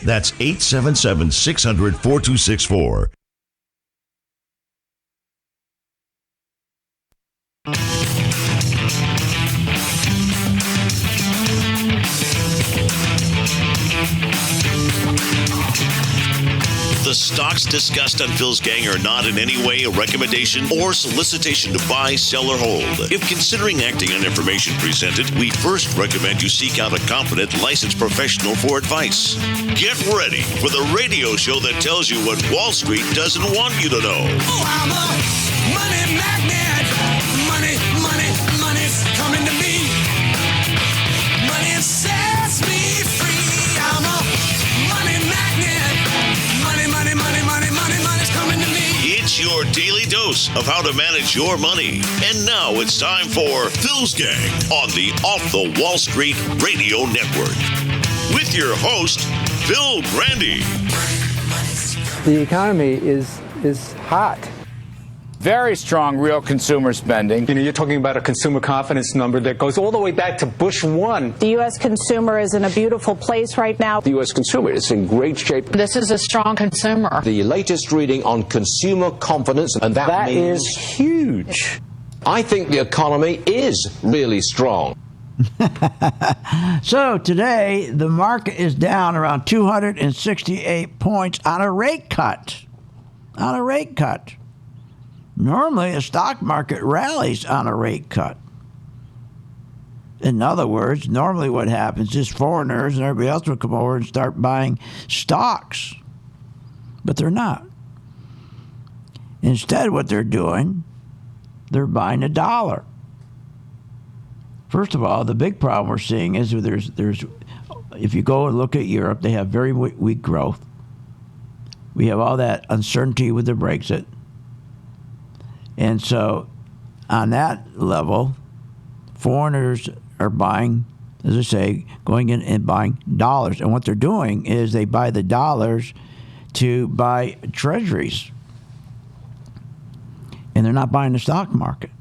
That's 877-600-4264. The stocks discussed on Phil's Gang are not in any way a recommendation or solicitation to buy, sell, or hold. If considering acting on information presented, we first recommend you seek out a competent, licensed professional for advice. Get ready for the radio show that tells you what Wall Street doesn't want you to know. Oh, I'm a money magnet. Money's coming to me. Money sets me free. I'm a money magnet. Money's coming to me. It's your daily dose of how to manage your money. And now it's time for Phil's Gang on the Off the Wall Street Radio Network. With your host, Phil Grandy. The economy is hot. Very strong real consumer spending. You know, you're talking about a consumer confidence number that goes all the way back to Bush 1. The U.S. consumer is in a beautiful place right now. The U.S. consumer is in great shape. This is a strong consumer. The latest reading on consumer confidence, and that means is huge. I think the economy is really strong. So today, the market is down around 268 points on a rate cut. Normally, a stock market rallies on a rate cut. In other words, normally what happens is foreigners and everybody else will come over and start buying stocks. But they're not. Instead, what they're doing, they're buying a dollar. First of all, the big problem we're seeing is there's if you go and look at Europe, they have very weak growth. We have all that uncertainty with the Brexit. And so on that level, foreigners are buying, as I say, going in and buying dollars. And what they're doing is they buy the dollars to buy treasuries. And they're not buying the stock market.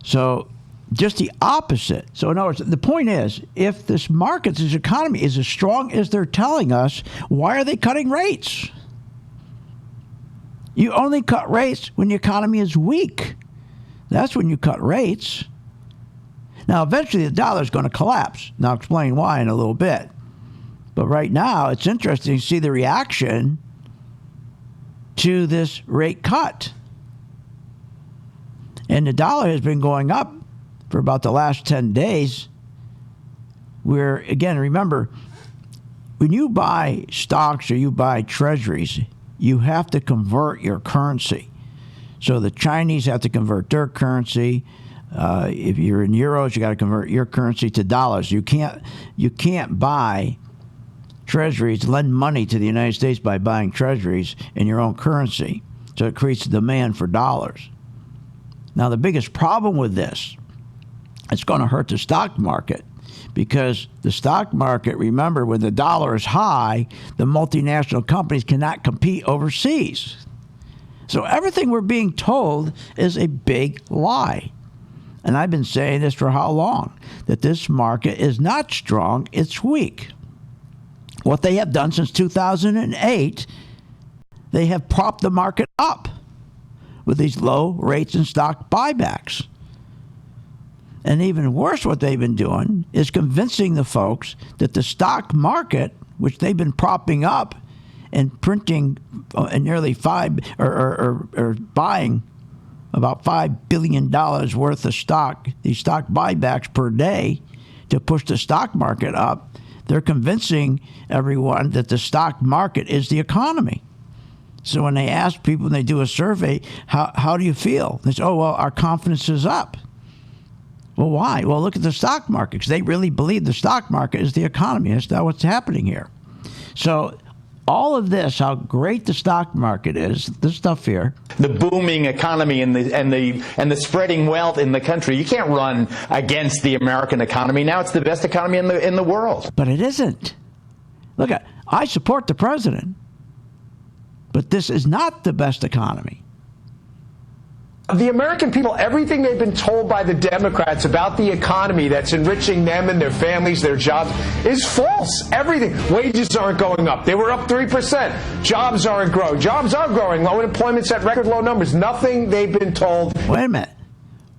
So just the opposite. So in other words, the point is, if this market, this economy is as strong as they're telling us, why are they cutting rates? You only cut rates when the economy is weak. That's when you cut rates. Now, eventually the dollar is going to collapse. And I'll explain why in a little bit. But right now, it's interesting to see the reaction to this rate cut. And the dollar has been going up for about the last 10 days. Where, again, remember, when you buy stocks or you buy treasuries, you have to convert your currency. So the Chinese have to convert their currency. If you're in euros, you got to convert your currency to dollars. You can't buy treasuries, lend money to the United States by buying treasuries in your own currency. So it creates a demand for dollars. Now, the biggest problem with this, it's going to hurt the stock market. Because the stock market, remember, when the dollar is high, the multinational companies cannot compete overseas. So everything we're being told is a big lie. And I've been saying this for how long? That this market is not strong, it's weak. What they have done since 2008, they have propped the market up with these low rates and stock buybacks. And even worse, what they've been doing is convincing the folks that the stock market, which they've been propping up and printing nearly buying about $5 billion worth of stock, these stock buybacks per day to push the stock market up, they're convincing everyone that the stock market is the economy. So when they ask people, when they do a survey, how do you feel? They say, oh, well, our confidence is up. Well, why? Well, look at the stock market, because they really believe the stock market is the economy. That's not what's happening here. So all of this, how great the stock market is, this stuff here. The booming economy and the spreading wealth in the country. You can't run against the American economy. Now it's the best economy in the world. But it isn't. Look, I support the president, but this is not the best economy. The American people, everything they've been told by the Democrats about the economy that's enriching them and their families, their jobs, is false. Everything. Wages aren't going up. They were up 3%. Jobs aren't growing. Jobs are growing. Low unemployment's at record low numbers. Nothing they've been told. Wait a minute.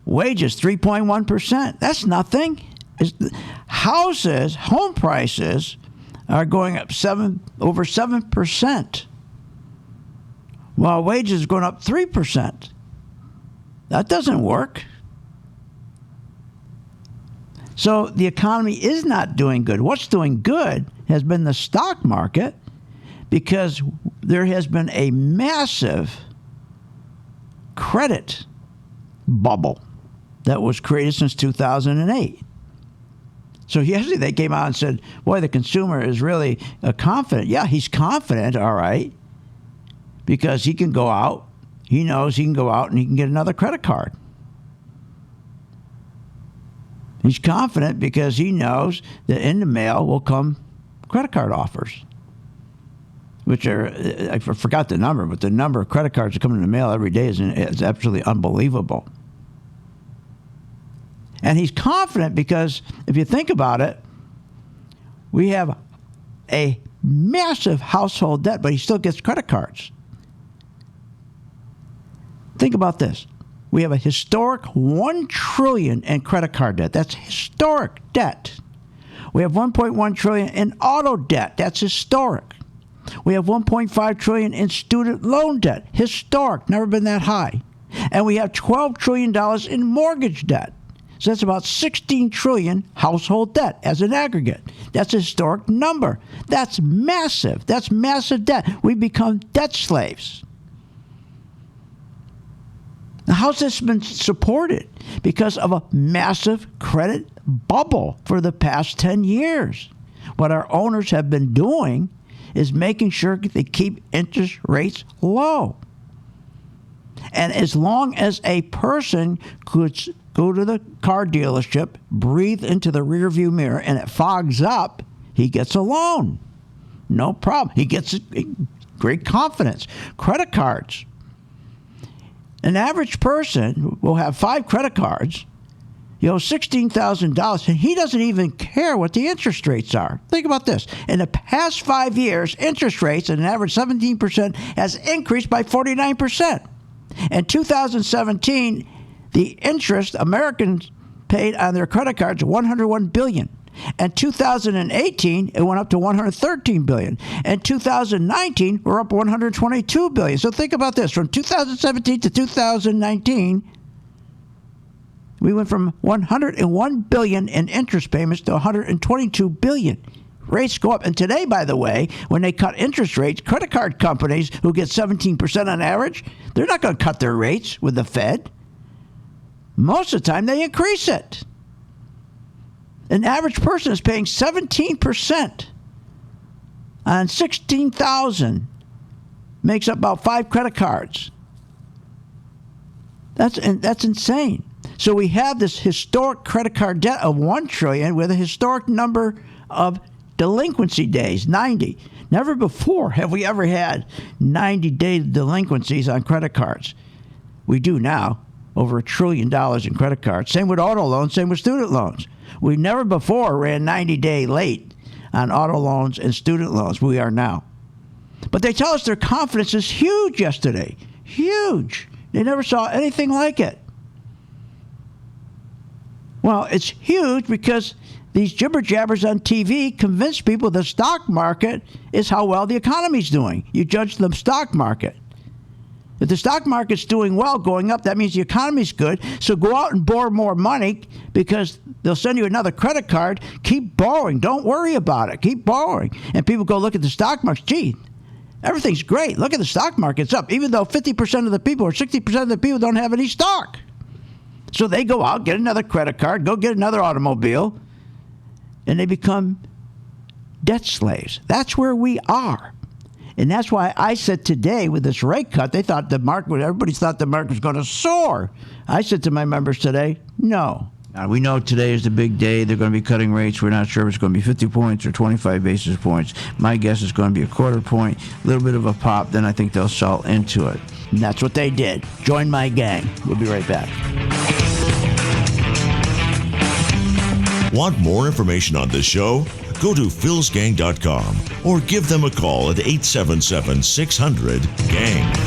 Wages 3.1%. That's nothing. Houses, home prices are going up over 7%, while wages are going up 3%. That doesn't work. So the economy is not doing good. What's doing good has been the stock market, because there has been a massive credit bubble that was created since 2008. So yesterday they came out and said, boy, the consumer is really confident. Yeah, he's confident, all right, because he can go out. He knows he can go out and he can get another credit card. He's confident because he knows that in the mail will come credit card offers, which are, I forgot the number, but the number of credit cards that come in the mail every day is absolutely unbelievable. And he's confident because if you think about it, we have a massive household debt, but he still gets credit cards. Think about this. We have a historic $1 trillion in credit card debt. That's historic debt. We have $1.1 trillion in auto debt. That's historic. We have $1.5 trillion in student loan debt. Historic. Never been that high. And we have $12 trillion in mortgage debt. So that's about $16 trillion household debt as an aggregate. That's a historic number. That's massive. That's massive debt. We become debt slaves. Now, how's this been supported? Because of a massive credit bubble for the past 10 years. What our owners have been doing is making sure they keep interest rates low. And as long as a person could go to the car dealership, breathe into the rearview mirror, and it fogs up, he gets a loan. No problem. He gets great confidence. Credit cards. An average person will have 5 credit cards, $16,000, and he doesn't even care what the interest rates are. Think about this. In the past 5 years, interest rates at an average 17% has increased by 49%. In 2017, the interest Americans paid on their credit cards $101 billion. In 2018, it went up to $113 billion. In 2019, we're up $122 billion. So think about this. From 2017 to 2019, we went from $101 billion in interest payments to $122 billion. Rates go up. And today, by the way, when they cut interest rates, credit card companies who get 17% on average, they're not going to cut their rates with the Fed. Most of the time, they increase it. An average person is paying 17% on $16,000, makes up about 5 credit cards. That's insane. So we have this historic credit card debt of $1 trillion with a historic number of delinquency days, 90. Never before have we ever had 90-day delinquencies on credit cards. We do now, over $1 trillion in credit cards. Same with auto loans, same with student loans. We never before ran 90-day late on auto loans and student loans. We are now. But they tell us their confidence is huge yesterday. Huge. They never saw anything like it. Well, it's huge because these jibber-jabbers on TV convince people the stock market is how well the economy's doing. You judge the stock market. If the stock market's doing well, going up, that means the economy's good. So go out and borrow more money because they'll send you another credit card. Keep borrowing. Don't worry about it. Keep borrowing. And people go look at the stock market. Gee, everything's great. Look at the stock market's up, even though 50% of the people or 60% of the people don't have any stock. So they go out, get another credit card, go get another automobile, and they become debt slaves. That's where we are. And that's why I said today with this rate cut, they thought the market, everybody thought the market was going to soar. I said to my members today, no. Now, we know today is the big day. They're going to be cutting rates. We're not sure if it's going to be 50 points or 25 basis points. My guess is going to be a quarter point, a little bit of a pop. Then I think they'll sell into it. And that's what they did. Join my gang. We'll be right back. Want more information on this show? Go to philsgang.com or give them a call at 877-600-GANG.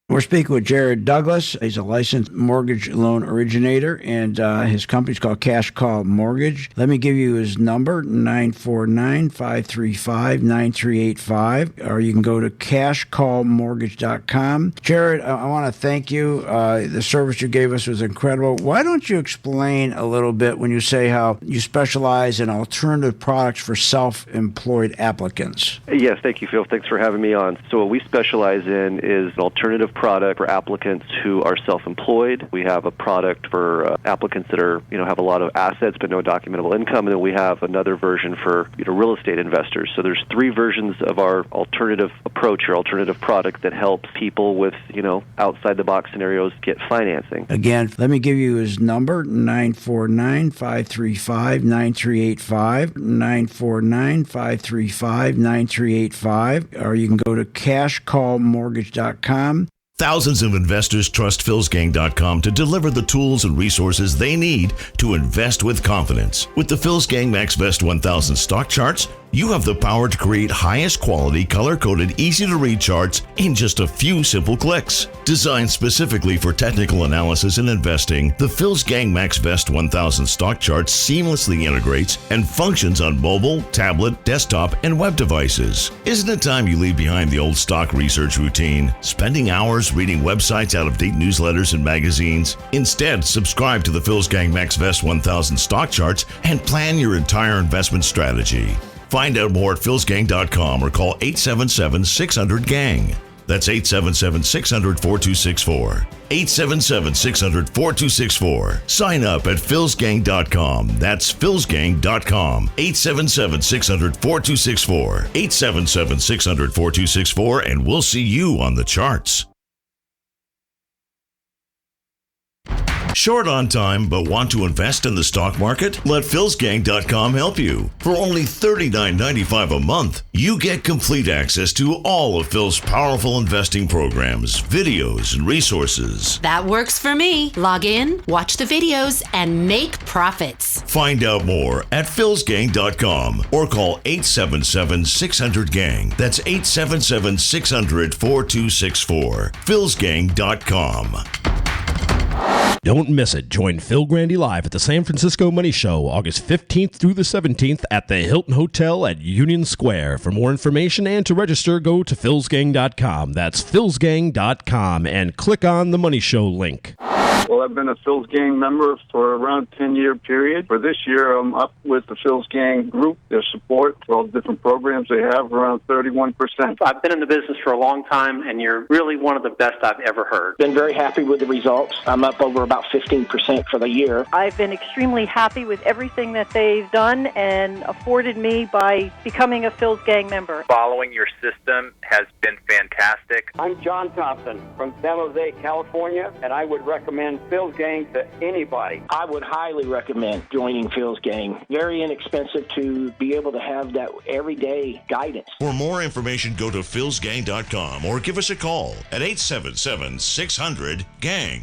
We're speaking with Jared Douglas. He's a licensed mortgage loan originator, and his company's called Cash Call Mortgage. Let me give you his number, 949-535-9385, or you can go to cashcallmortgage.com. Jared, I want to thank you. The service you gave us was incredible. Why don't you explain a little bit when you say how you specialize in alternative products for self-employed applicants? Yes, thank you, Phil. Thanks for having me on. So what we specialize in is an alternative product for applicants who are self-employed. We have a product for applicants that are, have a lot of assets but no documentable income, and then we have another version for, real estate investors. So there's three versions of our alternative approach or alternative product that helps people with, outside the box scenarios get financing. Again, let me give you his number, 949-535-9385, 949-535-9385, or you can go to cashcallmortgage.com. Thousands of investors trust philsgang.com to deliver the tools and resources they need to invest with confidence. With the Philsgang MaxVest 1000 stock charts, you have the power to create highest quality, color-coded, easy-to-read charts in just a few simple clicks. Designed specifically for technical analysis and investing, the Philsgang MaxVest 1000 stock chart seamlessly integrates and functions on mobile, tablet, desktop, and web devices. Isn't it time you leave behind the old stock research routine, spending hours reading websites, out-of-date newsletters, and magazines? Instead, subscribe to the Philsgang MaxVest 1000 stock charts and plan your entire investment strategy. Find out more at philsgang.com or call 877-600-GANG. That's 877-600-4264. 877-600-4264. Sign up at philsgang.com. That's philsgang.com. 877-600-4264. 877-600-4264, and we'll see you on the charts. Short on time but want to invest in the stock market? Let philsgang.com help you. For only $39.95 a month, you get complete access to all of Phil's powerful investing programs, videos, and resources. That works for me. Log in, watch the videos, and make profits. Find out more at philsgang.com or call 877-600-GANG. That's 877-600-4264. philsgang.com. Don't miss it. Join Phil Grandy live at the San Francisco Money Show, August 15th through the 17th at the Hilton Hotel at Union Square. For more information and to register, go to philsgang.com. That's philsgang.com and click on the Money Show link. Well, I've been a Phil's Gang member for around a 10-year period. For this year, I'm up with the Phil's Gang group, their support for all the different programs they have, around 31%. I've been in the business for a long time, and you're really one of the best I've ever heard. Been very happy with the results. I'm up over about 15% for the year. I've been extremely happy with everything that they've done and afforded me by becoming a Phil's Gang member. Following your system has been fantastic. I'm John Thompson from San Jose, California, and I would recommend Phil's Gang to anybody. I would highly recommend joining Phil's Gang. Very inexpensive to be able to have that everyday guidance. For more information, go to philsgang.com or give us a call at 877-600-GANG.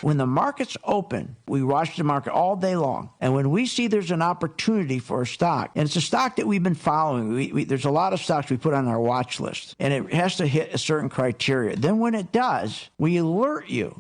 When the market's open, we watch the market all day long. And when we see there's an opportunity for a stock, and it's a stock that we've been following, there's a lot of stocks we put on our watch list, and it has to hit a certain criteria. Then when it does, we alert you.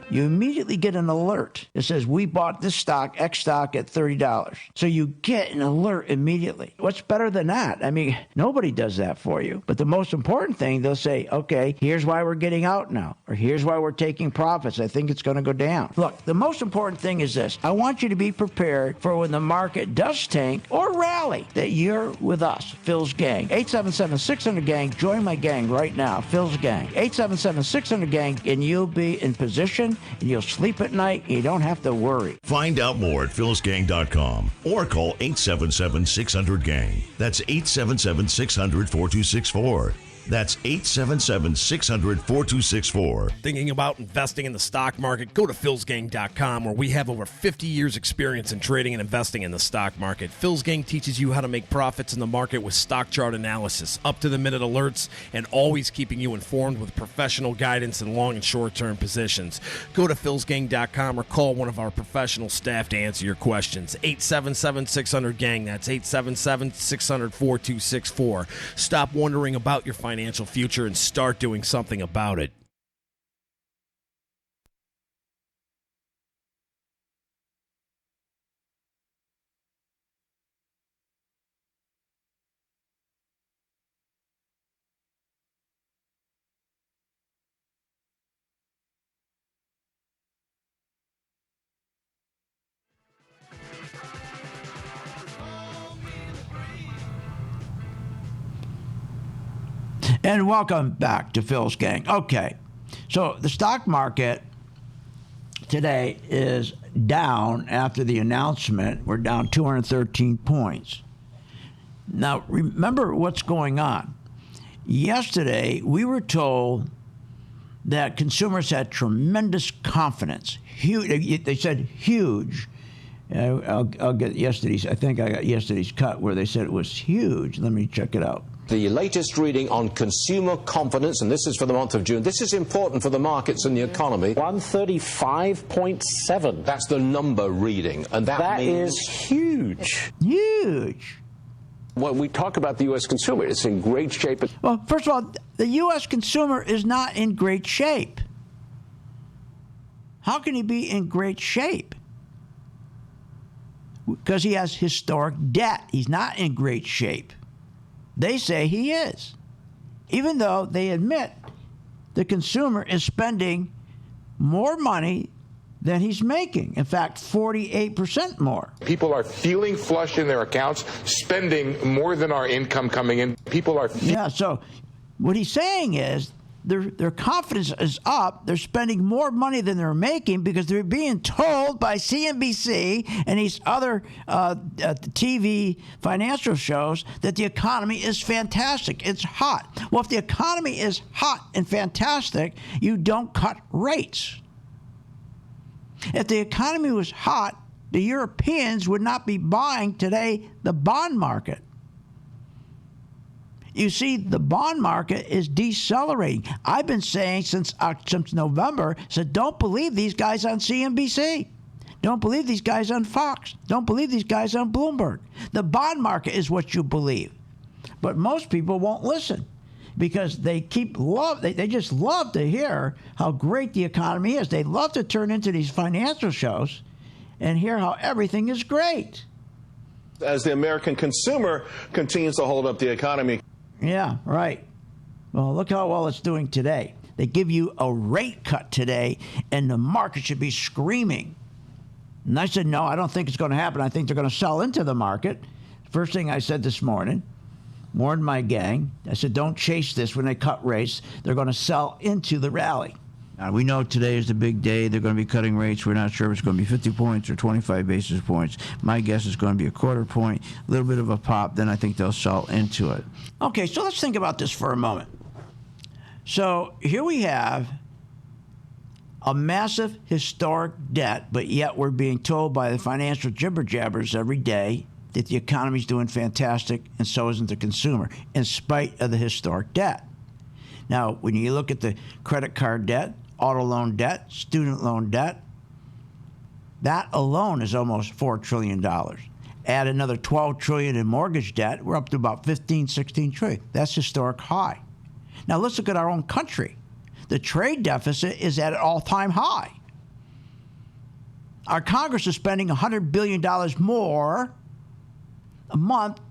You immediately get an alert that says, we bought this stock, X stock, at $30. So you get an alert immediately. What's better than that? I mean, nobody does that for you. But the most important thing, they'll say, okay, here's why we're getting out now, or here's why we're taking profits. I think it's going to go down. Look, the most important thing is this. I want you to be prepared for when the market does tank or rally, that you're with us, Phil's Gang. 877-600-GANG. Join my gang right now, Phil's Gang. 877-600-GANG, and you'll be in position, and you'll sleep at night, and you don't have to worry. Find out more at philsgang.com or call 877-600-GANG. That's 877-600-4264. That's 877-600-4264. Thinking about investing in the stock market? Go to philsgang.com, where we have over 50 years experience in trading and investing in the stock market. Phil's Gang teaches you how to make profits in the market with stock chart analysis, up-to-the-minute alerts, and always keeping you informed with professional guidance in long and short-term positions. Go to philsgang.com or call one of our professional staff to answer your questions. 877-600-GANG. That's 877-600-4264. Stop wondering about your financial future and start doing something about it. And welcome back to Phil's Gang. Okay, so the stock market today is down after the announcement. We're down 213 points. Now, remember what's going on. Yesterday, we were told that consumers had tremendous confidence. Huge, they said huge. I'll get yesterday's. I think I got yesterday's cut where they said it was huge. Let me check it out. The latest reading on consumer confidence, and this is for the month of June. This is important for the markets and the economy. 135.7. That's the number reading, and that means is huge. Huge. When we talk about the U.S. consumer, it's in great shape. Well, first of all, the U.S. consumer is not in great shape. How can he be in great shape? Because he has historic debt. He's not in great shape. They say he is, even though they admit the consumer is spending more money than he's making. In fact, 48% more. People are feeling flush in their accounts, spending more than our income coming in. People are... Yeah, so what he's saying is their confidence is up. They're spending more money than they're making because they're being told by CNBC and these other TV financial shows that the economy is fantastic. It's hot. Well, if the economy is hot and fantastic, you don't cut rates. If the economy was hot, the Europeans would not be buying today the bond market. You see, the bond market is decelerating. I've been saying since November, said don't believe these guys on CNBC. Don't believe these guys on Fox. Don't believe these guys on Bloomberg. The bond market is what you believe. But most people won't listen because they just love to hear how great the economy is. They love to turn into these financial shows and hear how everything is great. As the American consumer continues to hold up the economy. Yeah, right. Well, look how well it's doing today. They give you a rate cut today, and the market should be screaming. And I said, no, I don't think it's going to happen. I think they're going to sell into the market. First thing I said this morning, warned my gang. I said, don't chase this when they cut rates. They're going to sell into the rally. Now, we know today is the big day. They're going to be cutting rates. We're not sure if it's going to be 50 points or 25 basis points. My guess is going to be a quarter point, a little bit of a pop. Then I think they'll sell into it. Okay, so let's think about this for a moment. So here we have a massive historic debt, but yet we're being told by the financial jibber-jabbers every day that the economy's doing fantastic, and so isn't the consumer, in spite of the historic debt. Now, when you look at the credit card debt, auto loan debt, student loan debt, that alone is almost $4 trillion. Add another $12 trillion in mortgage debt, we're up to about 15, 16 trillion. That's historic high. Now let's look at our own country. The trade deficit is at an all-time high. Our Congress is spending $100 billion more a month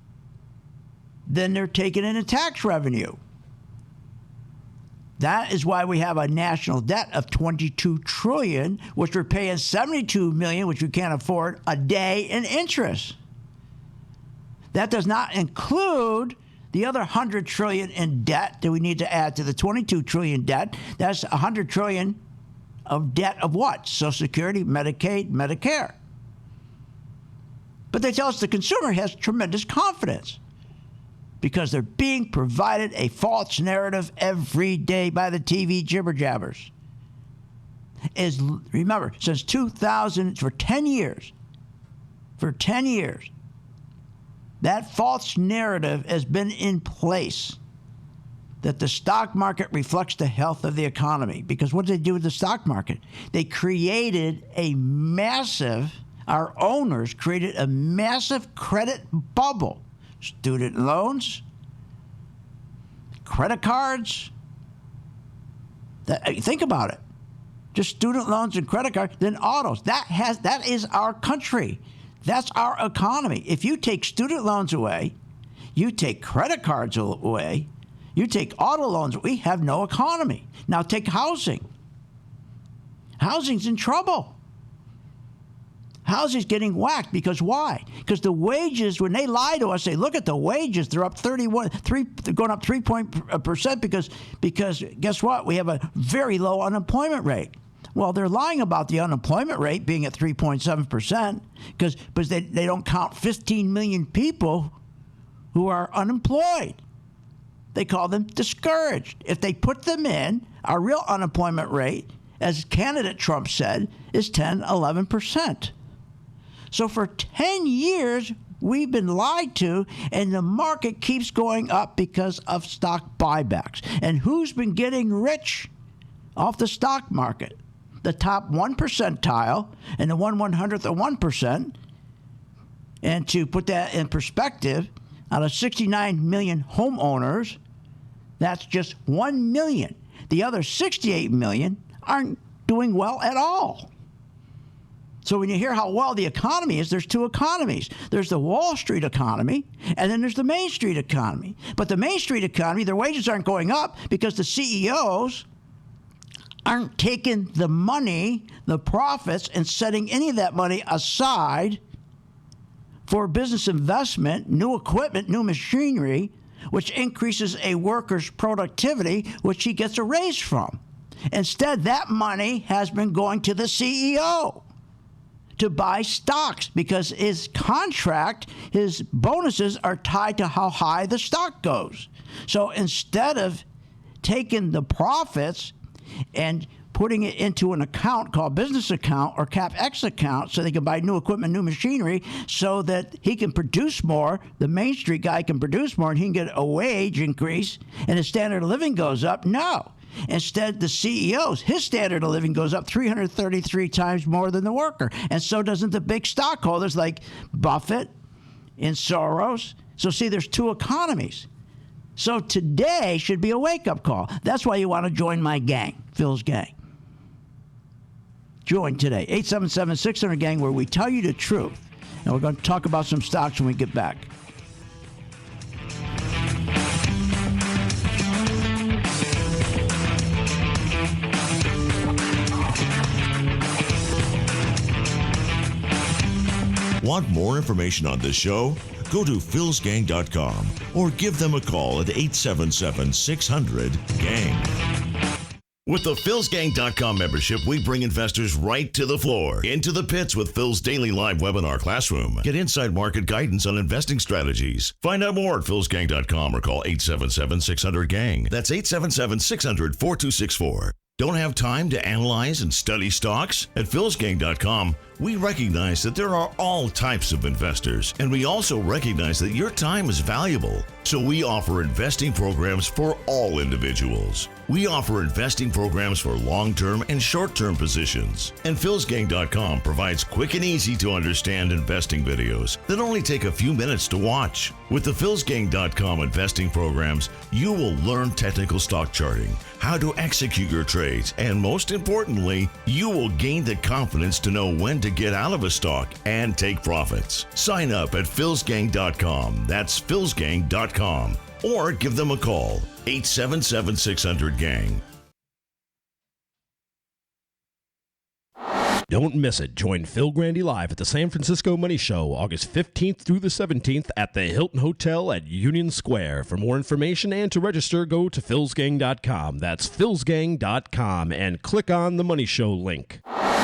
than they're taking in tax revenue. That is why we have a national debt of $22 trillion, which we're paying $72 million, which we can't afford, a day in interest. That does not include the other $100 trillion in debt that we need to add to the $22 trillion debt. That's $100 trillion of debt of what? Social Security, Medicaid, Medicare. But they tell us the consumer has tremendous confidence because they're being provided a false narrative every day by the TV jibber-jabbers. Remember, since 2000, for 10 years, that false narrative has been in place that the stock market reflects the health of the economy. Because what did they do with the stock market? They created our owners created a massive credit bubble. Student loans, credit cards. Think about it. Just student loans and credit cards, then autos. That is our country. That's our economy. If you take student loans away, you take credit cards away, you take auto loans, we have no economy. Now take housing. Housing's in trouble. Housing's getting whacked because why? Because the wages, when they lie to us, they look at the wages, they're up they're going up 3% because guess what? We have a very low unemployment rate. Well, they're lying about the unemployment rate being at 3.7% because they don't count 15 million people who are unemployed. They call them discouraged. If they put them in, our real unemployment rate, as candidate Trump said, is 10, 11%. So for 10 years, we've been lied to, and the market keeps going up because of stock buybacks. And who's been getting rich off the stock market? The top 1 percentile and the 1/100th of 1%. And to put that in perspective, out of 69 million homeowners, that's just 1 million. The other 68 million aren't doing well at all. So when you hear how well the economy is, there's two economies. There's the Wall Street economy, and then there's the Main Street economy. But the Main Street economy, their wages aren't going up because the CEOs aren't taking the money, the profits, and setting any of that money aside for business investment, new equipment, new machinery, which increases a worker's productivity, which he gets a raise from. Instead, that money has been going to the CEO to buy stocks because his contract, his bonuses are tied to how high the stock goes. So instead of taking the profits and putting it into an account called business account or CapEx account so they can buy new equipment, new machinery so that he can produce more, the Main Street guy can produce more and he can get a wage increase and his standard of living goes up. No. Instead, the CEOs, his standard of living goes up 333 times more than the worker. And so doesn't the big stockholders like Buffett and Soros. So see, there's two economies. So today should be a wake-up call. That's why you want to join my gang, Phil's gang. Join today, 877-600-GANG, where we tell you the truth. And we're going to talk about some stocks when we get back. Want more information on this show? Go to philsgang.com or give them a call at 877-600-GANG. With the philsgang.com membership, we bring investors right to the floor, into the pits with Phil's daily live webinar classroom. Get inside market guidance on investing strategies. Find out more at philsgang.com or call 877-600-GANG. That's 877-600-4264. Don't have time to analyze and study stocks? At philsgang.com, we recognize that there are all types of investors, and we also recognize that your time is valuable. So we offer investing programs for all individuals. We offer investing programs for long-term and short-term positions. And philsgang.com provides quick and easy to understand investing videos that only take a few minutes to watch. With the philsgang.com investing programs, you will learn technical stock charting, how to execute your trades, and most importantly, you will gain the confidence to know when to get out of a stock and take profits. Sign up at philsgang.com. That's philsgang.com. Or give them a call, 877-600-GANG. Don't miss it. Join Phil Grandy live at the San Francisco Money Show, August 15th through the 17th at the Hilton Hotel at Union Square. For more information and to register, go to philsgang.com. That's philsgang.com and click on the Money Show link.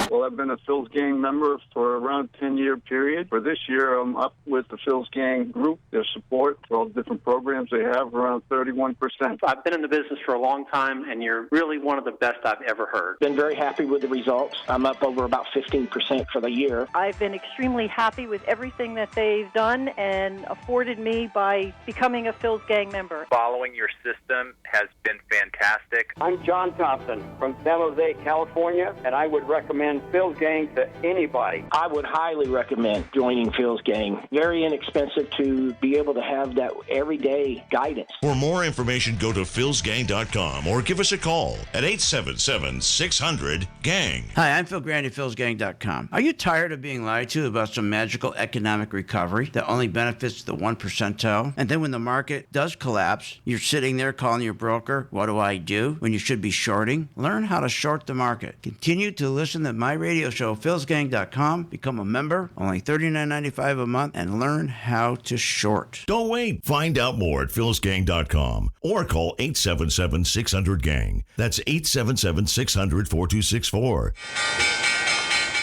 Well, I've been a Phil's Gang member for around a 10-year period. For this year, I'm up with the Phil's Gang group, their support for all the different programs they have, around 31%. I've been in the business for a long time, and you're really one of the best I've ever heard. Been very happy with the results. I'm up over about 15% for the year. I've been extremely happy with everything that they've done and afforded me by becoming a Phil's Gang member. Following your system has been fantastic. I'm John Thompson from San Jose, California, and I would recommend Phil's Gang to anybody. I would highly recommend joining Phil's Gang. Very inexpensive to be able to have that everyday guidance. For more information, go to philsgang.com or give us a call at 877-600-GANG. Hi, I'm Phil Grandy, philsgang.com. Are you tired of being lied to about some magical economic recovery that only benefits the 1 percentile? And then when the market does collapse, you're sitting there calling your broker, what do I do? When you should be shorting? Learn how to short the market. Continue to listen to my radio show, philsgang.com. Become a member, only $39.95 a month, and learn how to short. Don't wait. Find out more at philsgang.com or call 877-600-GANG. That's 877-600-4264.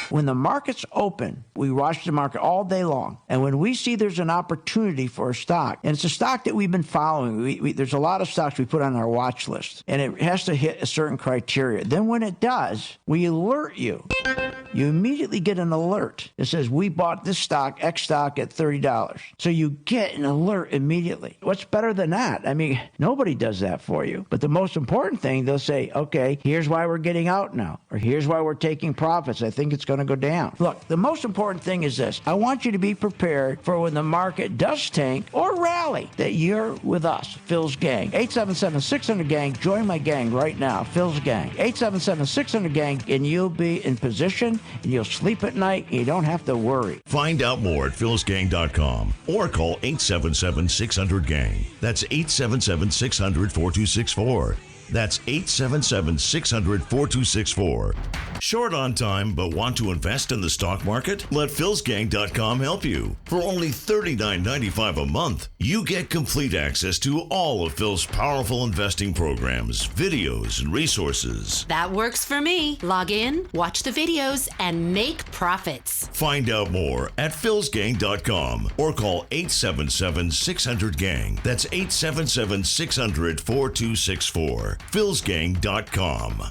When the market's open, we watch the market all day long. And when we see there's an opportunity for a stock, and it's a stock that we've been following, there's a lot of stocks we put on our watch list, and it has to hit a certain criteria. Then when it does, we alert you. You immediately get an alert. It says, we bought this stock, X stock, at $30. So you get an alert immediately. What's better than that? I mean, nobody does that for you. But the most important thing, they'll say, okay, here's why we're getting out now, or here's why we're taking profits. I think it's going to go down. Look, the most important thing is this. I want you to be prepared for when the market does tank or rally, that you're with us, Phil's Gang. 877-600-GANG. Join my gang right now, Phil's Gang. 877-600-GANG, and you'll be in position, and you'll sleep at night, and you don't have to worry. Find out more at philsgang.com or call 877-600-GANG. That's 877-600-4264. That's 877-600-4264. Short on time but want to invest in the stock market? Let philsgang.com help you. For only $39.95 a month, you get complete access to all of Phil's powerful investing programs, videos, and resources. That works for me. Log in, watch the videos, and make profits. Find out more at philsgang.com or call 877-600-GANG. That's 877-600-4264. philsgang.com.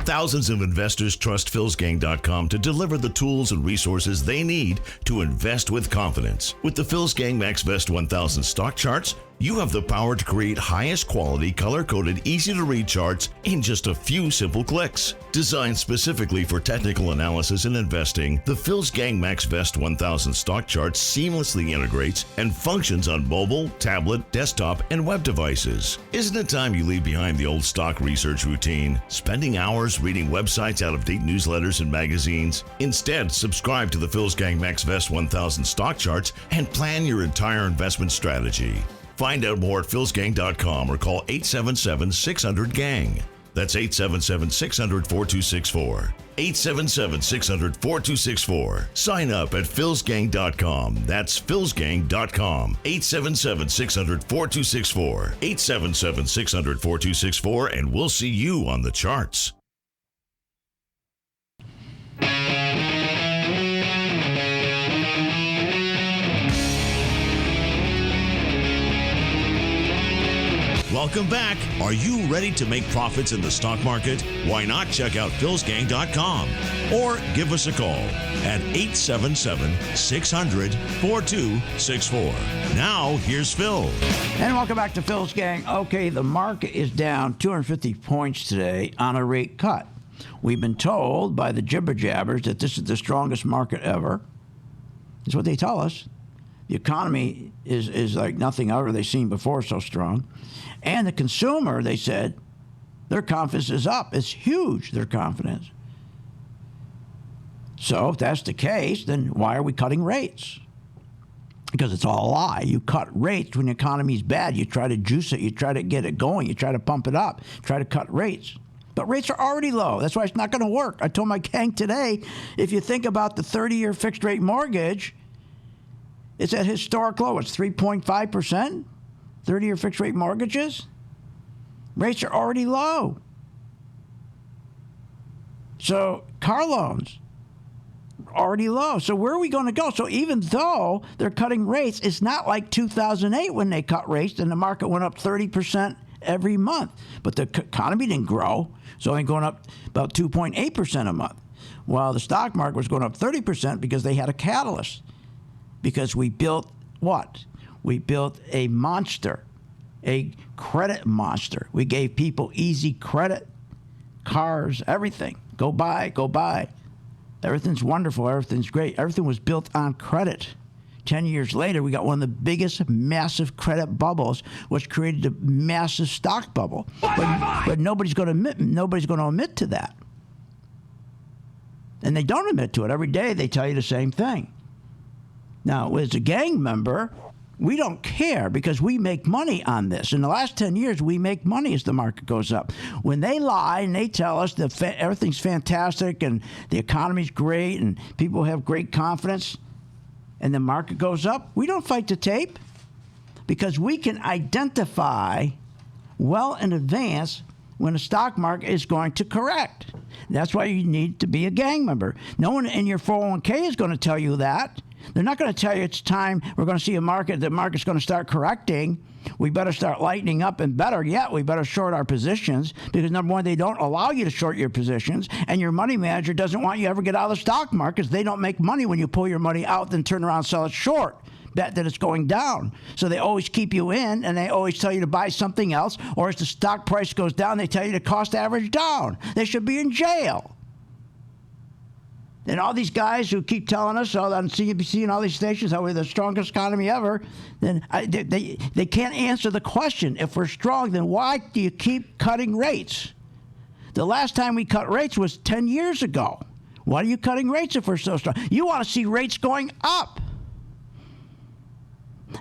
Thousands of investors trust philsgang.com to deliver the tools and resources they need to invest with confidence. With the Phil's Gang Max Best 1000 stock charts, you have the power to create highest quality, color-coded, easy-to-read charts in just a few simple clicks. Designed specifically for technical analysis and investing, the Phil's Gang Max Best 1000 stock chart seamlessly integrates and functions on mobile, tablet, desktop, and web devices. Isn't it time you leave behind the old stock research routine, spending hours reading websites, out-of-date newsletters, and magazines? Instead, subscribe to the Phil's Gang Max Best 1000 stock charts and plan your entire investment strategy. Find out more at philsgang.com or call 877-600-GANG. That's 877-600-4264. 877-600-4264. Sign up at philsgang.com. That's philsgang.com. 877-600-4264. 877-600-4264, and we'll see you on the charts. Welcome back. Are you ready to make profits in the stock market? Why not check out philsgang.com or give us a call at 877-600-4264. Now, here's Phil. And welcome back to Phil's Gang. Okay, the market is down 250 points today on a rate cut. We've been told by the jibber jabbers that this is the strongest market ever. That's what they tell us. The economy is like nothing ever they've seen before, so strong. And the consumer, they said, their confidence is up. It's huge, their confidence. So if that's the case, then why are we cutting rates? Because it's all a lie. You cut rates when the economy's bad. You try to juice it. You try to get it going. You try to pump it up. Try to cut rates. But rates are already low. That's why it's not going to work. I told my gang today, if you think about the 30-year fixed rate mortgage, it's at historic low. It's 3.5%. 30-year fixed rate mortgages. Rates are already low. So car loans already low. So where are we going to go? So even though they're cutting rates, it's not like 2008 when they cut rates and the market went up 30% every month. But the economy didn't grow. It's only going up about 2.8% a month. While the stock market was going up 30% because they had a catalyst. Because we built what? We built a monster, a credit monster. We gave people easy credit, cars, everything. Go buy, go buy. Everything's wonderful. Everything's great. Everything was built on credit. 10 years later, we got one of the biggest massive credit bubbles, which created a massive stock bubble. But nobody's going to admit to that. And they don't admit to it. Every day they tell you the same thing. Now, as a gang member, we don't care because we make money on this. In the last 10 years, we make money as the market goes up. When they lie and they tell us that everything's fantastic and the economy's great and people have great confidence and the market goes up, we don't fight the tape because we can identify well in advance when the stock market is going to correct. That's why you need to be a gang member. No one in your 401k is going to tell you that. They're not going to tell you it's time, we're going to see the market's going to start correcting. We better start lightening up, and better yet, we better short our positions because, number one, they don't allow you to short your positions, and your money manager doesn't want you to ever get out of the stock market because they don't make money when you pull your money out and turn around and sell it short. Bet that it's going down. So they always keep you in, and they always tell you to buy something else, or as the stock price goes down, they tell you to cost average down. They should be in jail. And all these guys who keep telling us all on CNBC and all these stations how we're the strongest economy ever, then they can't answer the question. If we're strong, then why do you keep cutting rates? The last time we cut rates was 10 years ago. Why are you cutting rates if we're so strong? You want to see rates going up.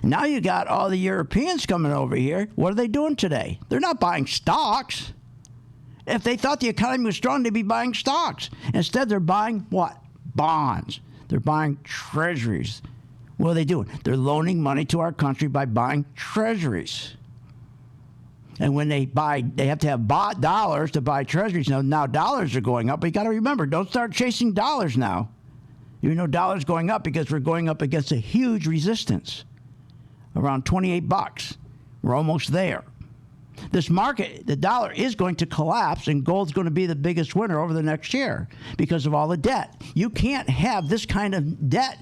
Now you got all the Europeans coming over here. What are they doing today? They're not buying stocks. If they thought the economy was strong, they'd be buying stocks. Instead, they're buying what? Bonds. They're buying treasuries. What are they doing? They're loaning money to our country by buying treasuries. And when they buy, they have to have bought dollars to buy treasuries. Now dollars are going up, but you got to remember, don't start chasing dollars now. You know dollars going up because we're going up against a huge resistance. Around $28. We're almost there. This market, the dollar is going to collapse, and gold's going to be the biggest winner over the next year because of all the debt. You can't have this kind of debt.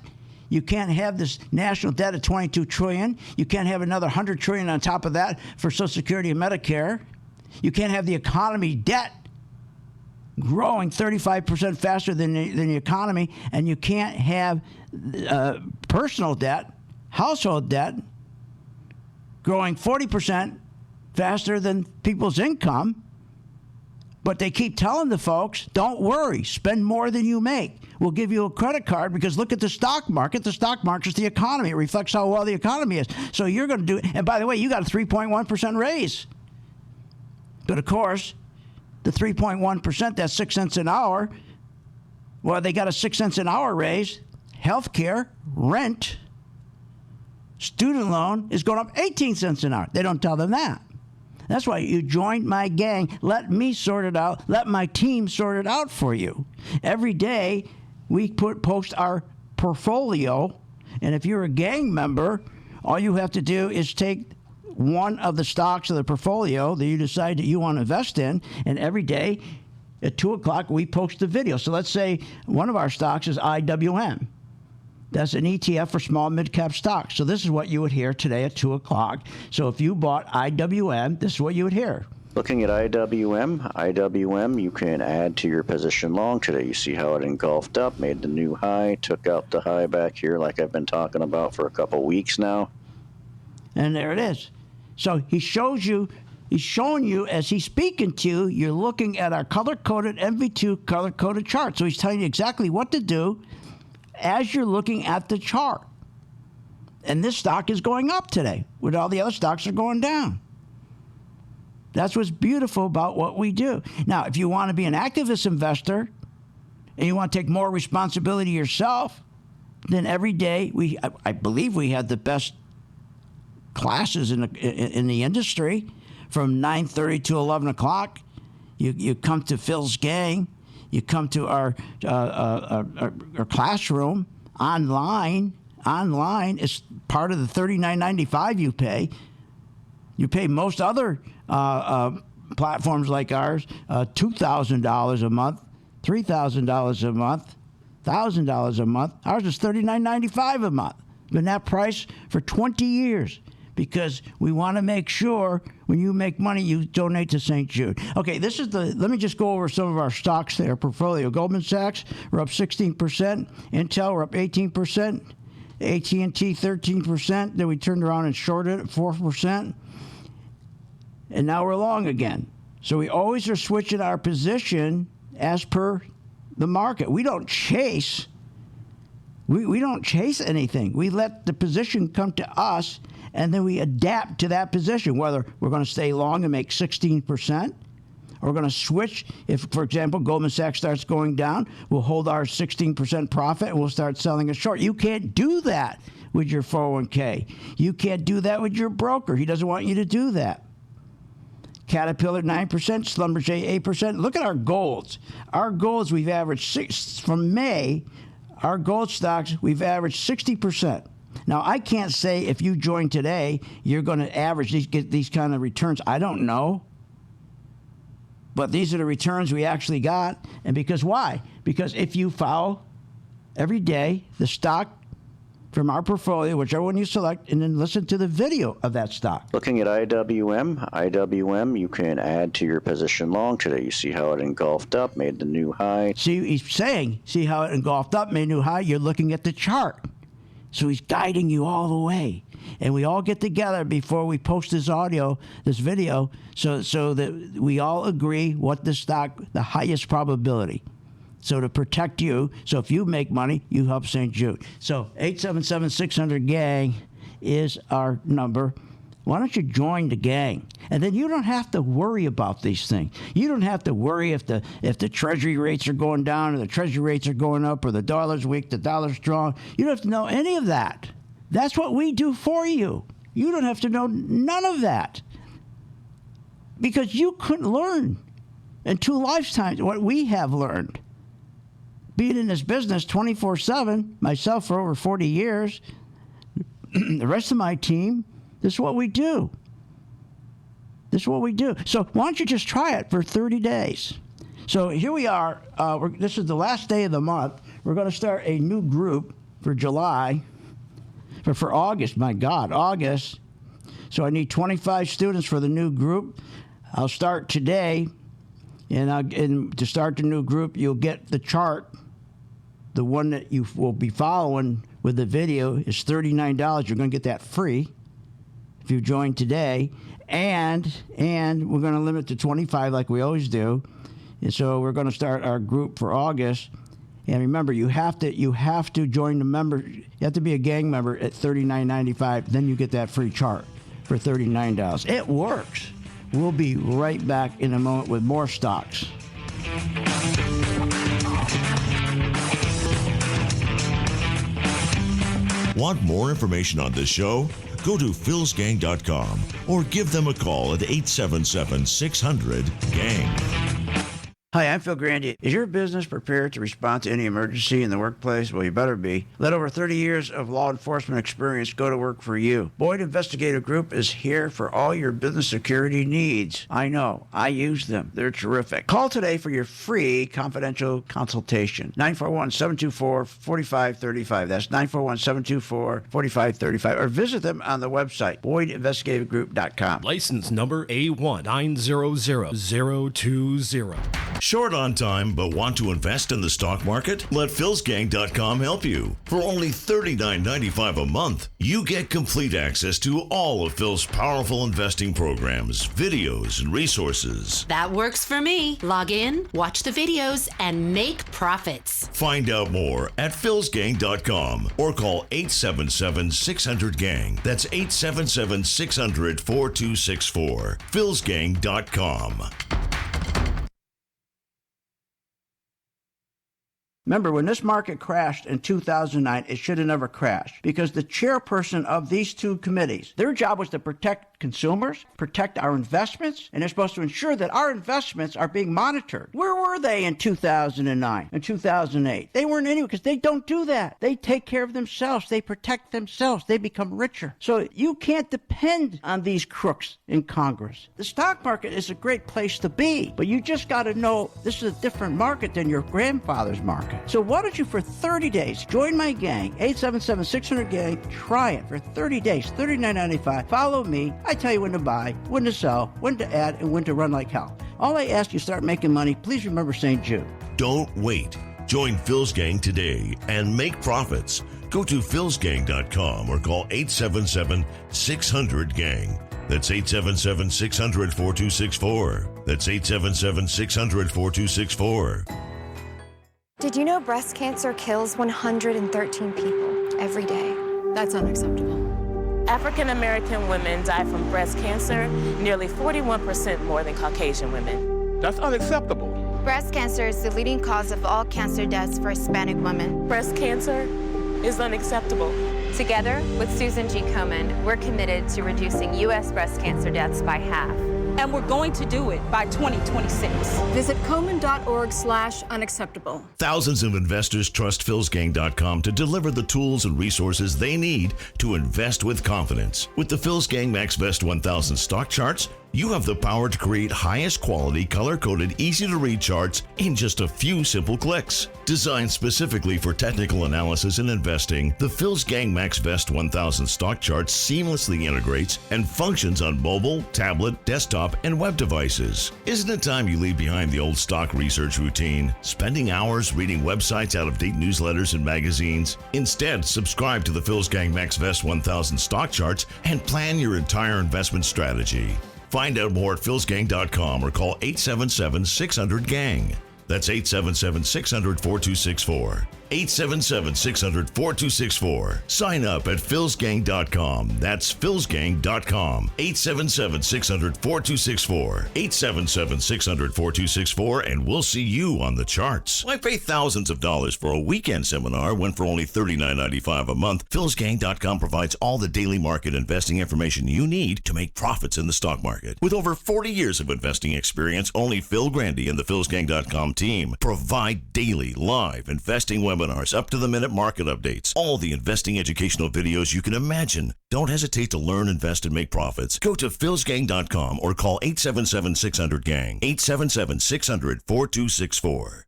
You can't have this national debt of $22 trillion. You can't have another $100 trillion on top of that for Social Security and Medicare. You can't have the economy debt growing 35% faster than the economy, and you can't have personal debt, household debt, growing 40% faster than people's income. But they keep telling the folks, don't worry, spend more than you make. We'll give you a credit card because look at the stock market. The stock market is the economy. It reflects how well the economy is. So you're going to do, and by the way, you got a 3.1% raise. But of course, the 3.1%, that's 6 cents an hour. Well, they got a 6 cents an hour raise. Healthcare, rent, student loan is going up 18 cents an hour. They don't tell them that. That's why you joined my gang. Let me sort it out. Let my team sort it out for you. Every day we post our portfolio, and if you're a gang member, all you have to do is take one of the stocks of the portfolio that you decide that you want to invest in, and every day at 2 o'clock we post a video. So let's say one of our stocks is IWM. That's an ETF for small mid-cap stocks. So this is what you would hear today at 2 o'clock. So if you bought IWM, this is what you would hear. Looking at IWM, you can add to your position long today. You see how it engulfed up, made the new high, took out the high back here like I've been talking about for a couple weeks now. And there it is. So he's showing you as he's speaking to you, you're looking at our color-coded MV2 color-coded chart. So he's telling you exactly what to do as you're looking at the chart. And this stock is going up today, when all the other stocks are going down. That's what's beautiful about what we do. Now, if you want to be an activist investor and you want to take more responsibility yourself, then every day I believe we had the best classes in the industry from 9:30 to 11 o'clock. You come to Phil's gang. You come to our classroom online. Online is part of the $39.95 you pay. You pay most other platforms like ours $2,000 a month, $3,000 a month, $1,000 a month. Ours is $39.95 a month. Been that price for 20 years because we want to make sure when you make money, you donate to St. Jude. Okay, let me just go over some of our stocks there, portfolio. Goldman Sachs, we're up 16%. Intel, we're up 18%. AT&T, 13%. Then we turned around and shorted at 4%. And now we're long again. So we always are switching our position as per the market. We don't chase. We don't chase anything. We let the position come to us, and then we adapt to that position, whether we're going to stay long and make 16%, or we're going to switch. If, for example, Goldman Sachs starts going down, we'll hold our 16% profit, and we'll start selling it short. You can't do that with your 401k. You can't do that with your broker. He doesn't want you to do that. Caterpillar 9%, Schlumberger 8%. Look at our golds. Our golds, we've averaged from May. Our gold stocks, we've averaged 60%. Now, I can't say if you join today, you're going to get these kind of returns. I don't know. But these are the returns we actually got. And because why? Because if you follow every day the stock from our portfolio, whichever one you select, and then listen to the video of that stock. Looking at IWM, you can add to your position long today. You see how it engulfed up, made the new high. See, he's saying, see how it engulfed up, made a new high. You're looking at the chart. So he's guiding you all the way. And we all get together before we post this video, so that we all agree what the stock, the highest probability. So to protect you, so if you make money, you help St. Jude. So 877-600-GANG is our number. Why don't you join the gang? And then you don't have to worry about these things. You don't have to worry if the treasury rates are going down or the treasury rates are going up or the dollar's weak, the dollar's strong. You don't have to know any of that. That's what we do for you. You don't have to know none of that. Because you couldn't learn in 2 lifetimes what we have learned. Being in this business 24/7, myself for over 40 years, the rest of my team, this is what we do. This is what we do. So why don't you just try it for 30 days? So here we are. This is the last day of the month. We're going to start a new group for July. For August, my God, August. So I need 25 students for the new group. I'll start today. And to start the new group, you'll get the chart. The one that you will be following with the video is $39. You're going to get that free if you join today. And we're going to limit to 25 like we always do. And so we're going to start our group for August. And remember, you have to join the member. You have to be a gang member at $39.95. Then you get that free chart for $39. It works. We'll be right back in a moment with more stocks. Want more information on this show? Go to philsgang.com or give them a call at 877-600-GANG. Hi, I'm Phil Grandy. Is your business prepared to respond to any emergency in the workplace? Well, you better be. Let over 30 years of law enforcement experience go to work for you. Boyd Investigative Group is here for all your business security needs. I know. I use them. They're terrific. Call today for your free confidential consultation. 941-724-4535. That's 941-724-4535. Or visit them on the website, BoydInvestigativegroup.com. License number A1900020. Short on time but want to invest in the stock market? Let philsgang.com help you. For only $39.95 a month, you get complete access to all of Phil's powerful investing programs, videos, and resources. That works for me. Log in, watch the videos, and make profits. Find out more at philsgang.com or call 877-600-GANG. That's 877-600-4264. philsgang.com. Remember, when this market crashed in 2009, it should have never crashed because the chairperson of these two committees, their job was to protect consumers, protect our investments, and they're supposed to ensure that our investments are being monitored. Where were they in 2009 and 2008? They weren't anywhere because they don't do that. They take care of themselves. They protect themselves. They become richer. So you can't depend on these crooks in Congress. The stock market is a great place to be, but you just got to know this is a different market than your grandfather's market. So why don't you, for 30 days, join my gang, 877-600-GANG, try it for 30 days, $39.95. Follow me. I tell you when to buy, when to sell, when to add, and when to run like hell. All I ask you, start making money. Please remember St. Jude. Don't wait. Join Phil's Gang today and make profits. Go to philsgang.com or call 877-600-GANG. That's 877-600-4264. That's 877-600-4264. Did you know breast cancer kills 113 people every day? That's unacceptable. African American women die from breast cancer nearly 41% more than Caucasian women. That's unacceptable. Breast cancer is the leading cause of all cancer deaths for Hispanic women. Breast cancer is unacceptable. Together with Susan G. Komen, we're committed to reducing U.S. breast cancer deaths by half. And we're going to do it by 2026. Visit Komen.org/unacceptable. Thousands of investors trust philsgang.com to deliver the tools and resources they need to invest with confidence. With the Phil's Gang Max Vest 1000 stock charts, you have the power to create highest quality, color-coded, easy-to-read charts in just a few simple clicks. Designed specifically for technical analysis and investing, the Phil's Gang Max Vest 1000 stock chart seamlessly integrates and functions on mobile, tablet, desktop, and web devices. Isn't it time you leave behind the old stock research routine, spending hours reading websites, out-of-date newsletters, and magazines? Instead, subscribe to the Phil's Gang Max Vest 1000 stock charts and plan your entire investment strategy. Find out more at philsgang.com or call 877-600-GANG. That's 877-600-4264. 877-600-4264. Sign up at philsgang.com. That's philsgang.com. 877-600-4264. 877-600-4264, and we'll see you on the charts. Why pay thousands of dollars for a weekend seminar when for only $39.95 a month? philsgang.com provides all the daily market investing information you need to make profits in the stock market. With over 40 years of investing experience, only Phil Grandy and the philsgang.com team provide daily live investing webinars, up-to-the-minute market updates, all the investing educational videos you can imagine. Don't hesitate to learn, invest, and make profits. Go to philsgang.com or call 877-600-GANG, 877-600-4264.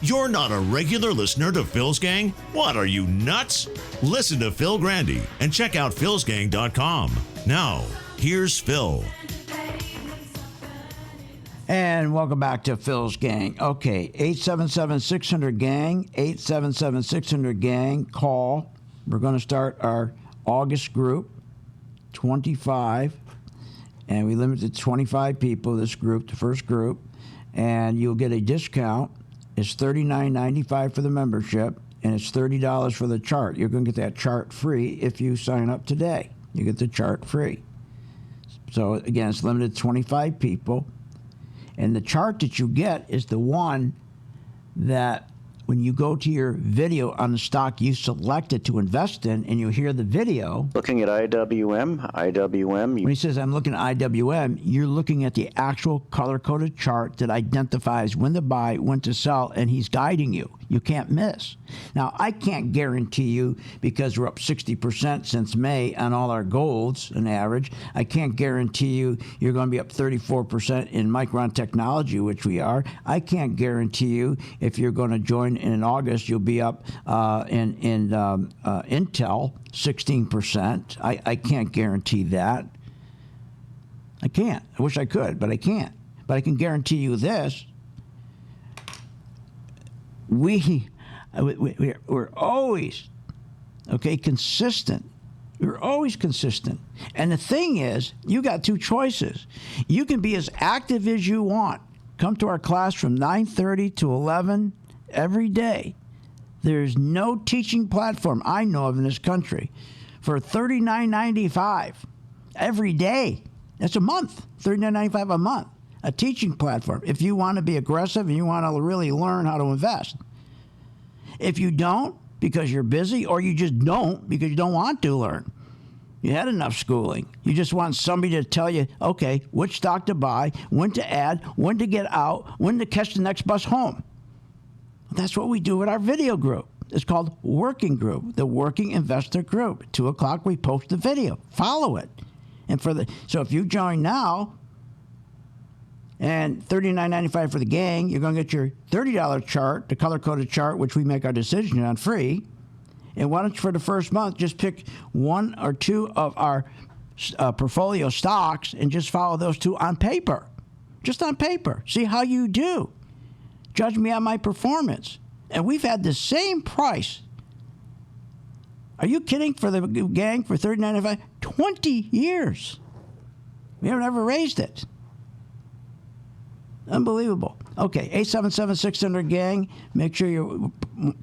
You're not a regular listener to Phil's Gang? What, are you nuts? Listen to Phil Grandy and check out philsgang.com. Now, here's Phil. And welcome back to Phil's Gang. Okay, 877-600-GANG, 877-600-GANG, call. We're going to start our August group, 25, and we limit it to 25 people, this group, the first group, and you'll get a discount. It's $39.95 for the membership, and it's $30 for the chart. You're going to get that chart free if you sign up today. You get the chart free. So, again, it's limited to 25 people. And the chart that you get is the one that when you go to your video on the stock you selected to invest in and you hear the video. Looking at IWM. When he says, I'm looking at IWM, you're looking at the actual color-coded chart that identifies when to buy, when to sell, and he's guiding you. You can't miss. Now, I can't guarantee you, because we're up 60% since May on all our golds, an average, I can't guarantee you you're going to be up 34% in Micron Technology, which we are. I can't guarantee you if you're going to join in August, you'll be up in Intel 16%. I can't guarantee that. I can't. I wish I could, but I can't. But I can guarantee you this. We're always, consistent. We're always consistent. And the thing is, you got two choices. You can be as active as you want. Come to our class from 9:30 to 11 every day, There's no teaching platform I know of in this country for $39.95 every day. That's a month, $39.95 a month. A teaching platform. If you want to be aggressive and you want to really learn how to invest. If you don't, because you're busy, or you just don't because you don't want to learn. You had enough schooling. You just want somebody to tell you, okay, which stock to buy, when to add, when to get out, when to catch the next bus home. That's what we do with our video group. It's called Working Group, the Working Investor Group. At 2 o'clock, we post the video. Follow it. And so if you join now, and $39.95 for the gang, you're going to get your $30 chart, the color-coded chart, which we make our decision on free. And why don't you, for the first month, just pick one or two of our portfolio stocks and just follow those two on paper. Just on paper. See how you do. Judge me on my performance. And we've had the same price. Are you kidding? For the gang for $39.95? 20 years. We haven't ever raised it. Unbelievable. Okay, 877-600-GANG. Make sure you're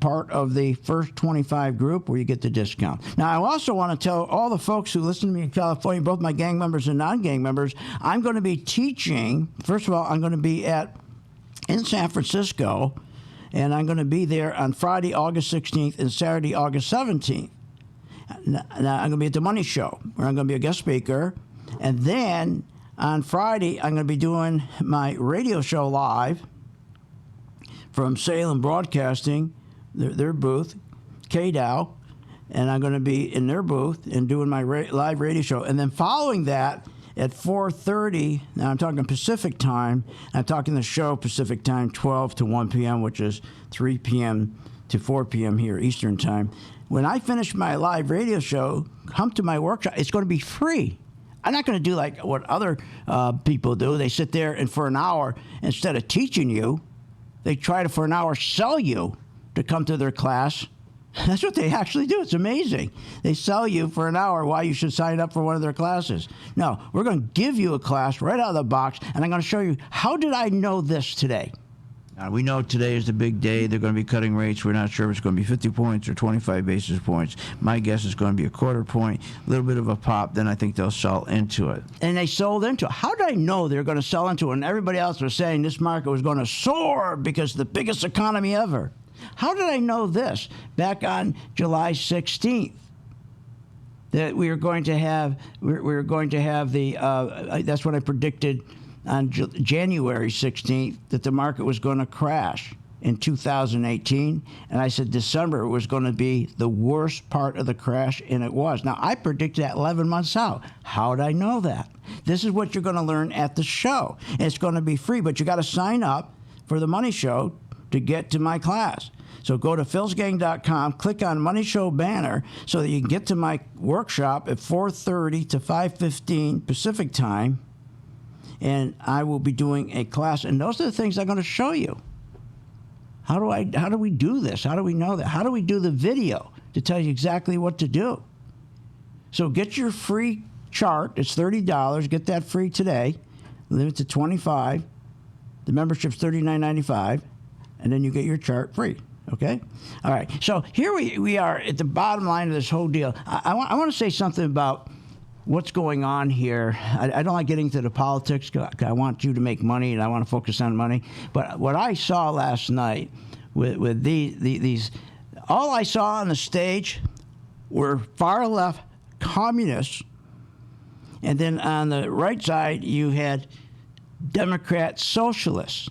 part of the first 25 group where you get the discount. Now, I also want to tell all the folks who listen to me in California, both my gang members and non-gang members, I'm going to be teaching. First of all, I'm going to be in San Francisco, and I'm going to be there on Friday, August 16th, and Saturday, August 17th. Now, I'm going to be at the Money Show, where I'm going to be a guest speaker, and then on Friday, I'm going to be doing my radio show live from Salem Broadcasting, their booth, KDOW, and I'm going to be in their booth and doing my live radio show. And then following that, at 4:30, now I'm talking Pacific time, I'm talking the show Pacific time, 12 to 1 p.m., which is 3 p.m. to 4 p.m. here, Eastern time. When I finish my live radio show, come to my workshop. It's going to be free. I'm not going to do like what other people do. They sit there and for an hour, instead of teaching you, they try to for an hour sell you to come to their class. That's what they actually do. It's amazing. They sell you for an hour why you should sign up for one of their classes. No, we're going to give you a class right out of the box, and I'm going to show you how did I know this today. We know today is the big day. They're going to be cutting rates. We're not sure if it's going to be 50 points or 25 basis points. My guess is going to be a quarter point, a little bit of a pop. Then I think they'll sell into it. And they sold into it. How did I know they were going to sell into it? And everybody else was saying this market was going to soar because the biggest economy ever. How did I know this back on July 16th? That we were going to have the that's what I predicted on January 16th, that the market was going to crash in 2018. And I said December was going to be the worst part of the crash, and it was. Now, I predicted that 11 months out. How did I know that? This is what you're going to learn at the show. It's going to be free, but you got to sign up for the Money Show to get to my class. So go to philsgang.com, click on Money Show banner so that you can get to my workshop at 4:30 to 5:15 Pacific time. And I will be doing a class, and those are the things I'm going to show you. How do we do this? How do we know that? How do we do the video to tell you exactly what to do? So get your free chart. It's $30. Get that free today. Limit to $25. The membership's $39.95, and then you get your chart free. Okay? All right. So here we are at the bottom line of this whole deal. I want to say something about what's going on here. I don't like getting into the politics. I want you to make money, and I want to focus on money. But what I saw last night with these, all I saw on the stage were far left communists, and then on the right side you had Democrat socialists.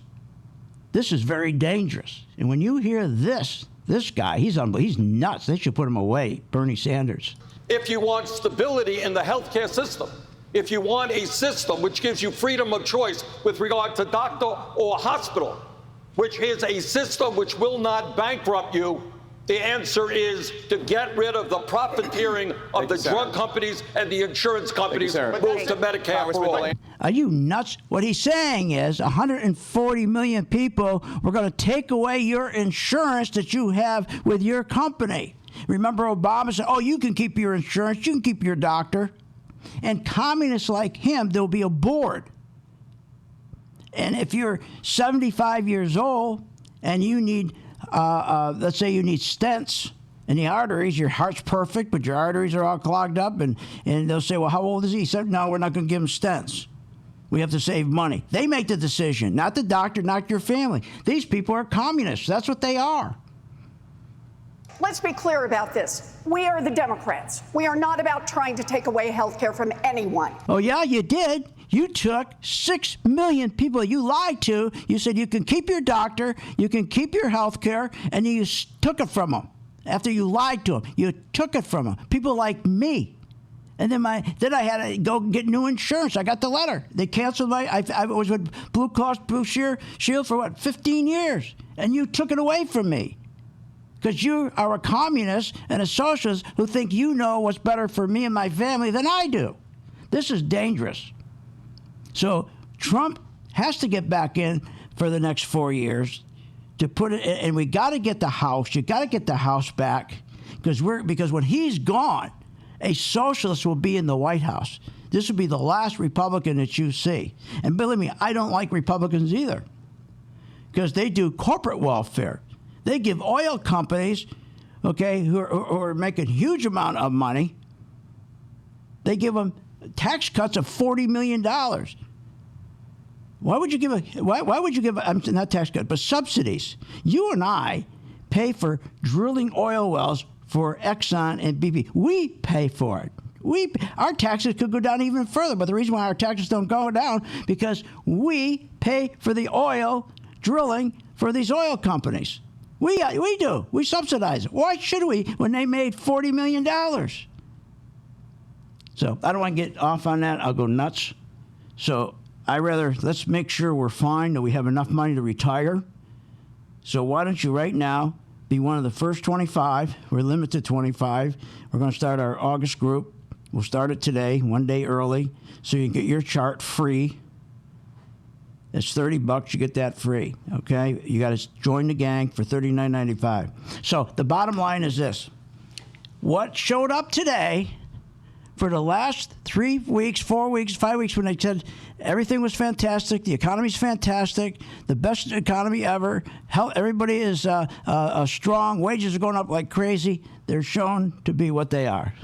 This is very dangerous. And when you hear this guy, he's nuts. They should put him away, Bernie Sanders. If you want stability in the healthcare system, if you want a system which gives you freedom of choice with regard to doctor or hospital, which is a system which will not bankrupt you, the answer is to get rid of the profiteering of the drug companies and the insurance companies, move to Medicare for all. Are you nuts? What he's saying is 140 million people, we're going to take away your insurance that you have with your company. Remember Obama said, oh, you can keep your insurance, you can keep your doctor. And communists like him, there'll be a board. And if you're 75 years old and you need let's say you need stents in the arteries. Your heart's perfect, but your arteries are all clogged up, and they'll say, well, how old is he? He said, no, we're not going to give him stents. We have to save money. They make the decision, not the doctor, not your family. These people are communists. That's what they are. Let's be clear about this. We are the Democrats. We are not about trying to take away health care from anyone. Oh, yeah, you did. You took 6 million people you lied to. You said you can keep your doctor, you can keep your health care, and you took it from them. After you lied to them, you took it from them. People like me. And then I had to go get new insurance. I got the letter. They canceled I was with Blue Cross Blue Shield for 15 years. And you took it away from me. Because you are a communist and a socialist who think you know what's better for me and my family than I do. This is dangerous. So Trump has to get back in for the next 4 years to put it, and we got to get the House. You got to get the House back because when he's gone, a socialist will be in the White House. This will be the last Republican that you see. And believe me, I don't like Republicans either because they do corporate welfare. They give oil companies, okay, who are making huge amount of money, they give them tax cuts of $40 million. Why would you give not tax cuts, but subsidies? You and I pay for drilling oil wells for Exxon and BP. We pay for it. Our taxes could go down even further, but the reason why our taxes don't go down because we pay for the oil drilling for these oil companies. We do. We subsidize it. Why should we when they made $40 million? So I don't want to get off on that. I'll go nuts. So let's make sure we're fine, that we have enough money to retire. So why don't you right now be one of the first 25. We're limited to 25. We're going to start our August group. We'll start it today, 1 day early, so you can get your chart free. It's $30. You get that free, okay? You got to join the gang for $39.95. So the bottom line is this. What showed up today for the last 3 weeks, 4 weeks, 5 weeks when they said everything was fantastic, the economy's fantastic, the best economy ever, everybody is strong, wages are going up like crazy, they're shown to be what they are.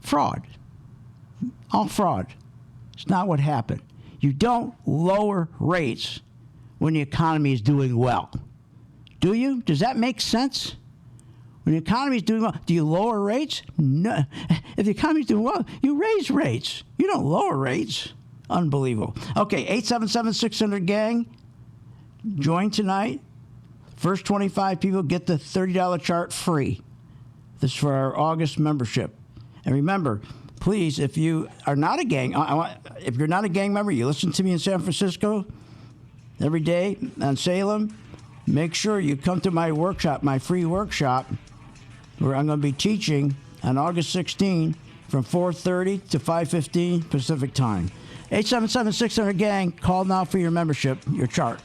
Fraud. All fraud. It's not what happened. You don't lower rates when the economy is doing well. Do you? Does that make sense? When the economy is doing well, do you lower rates? No. If the economy is doing well, you raise rates. You don't lower rates. Unbelievable. Okay, 877-600-GANG. Join tonight. First 25 people get the $30 chart free. This is for our August membership. And remember, please, if you are not a gang, if you're not a gang member, you listen to me in San Francisco every day on Salem, make sure you come to my workshop, my free workshop, where I'm going to be teaching on August 16 from 4:30 to 5:15 Pacific time. 877-600-GANG. Call now for your membership, your chart.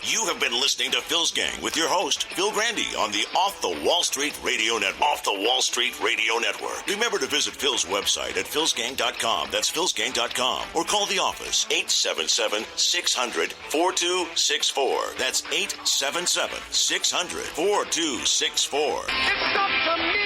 You have been listening to Phil's Gang with your host, Phil Grandy, on the Off the Wall Street Radio Network. Off the Wall Street Radio Network. Remember to visit Phil's website at philsgang.com. That's philsgang.com. Or call the office, 877-600-4264. That's 877-600-4264. It's up to me.